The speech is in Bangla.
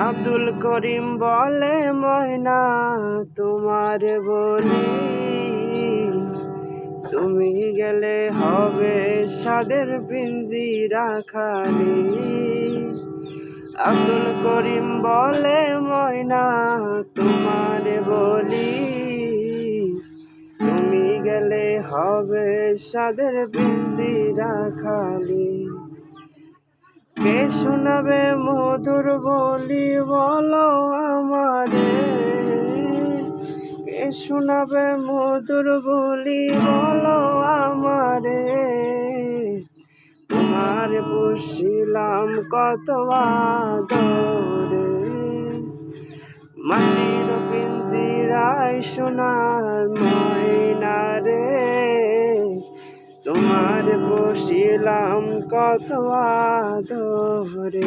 আব্দুল করিম বলে ময়না তোমার বলি, তুমি গেলে হবে সাদের পিঞ্জিরা খালি। আব্দুল করিম বলে ময়না তোমার বলি, তুমি গেলে হবে সাদের পিঞ্জিরা খালি। কে শোনাবে মধুর বলি বলো আমারে, কে শোনাবে মধুর বলি বলো আমারে। তোমার বসিলাম কত আদরে, মাটির পিঞ্জিরায় সোনার ময়না রে। তোমার বসিলাম কত আদরে।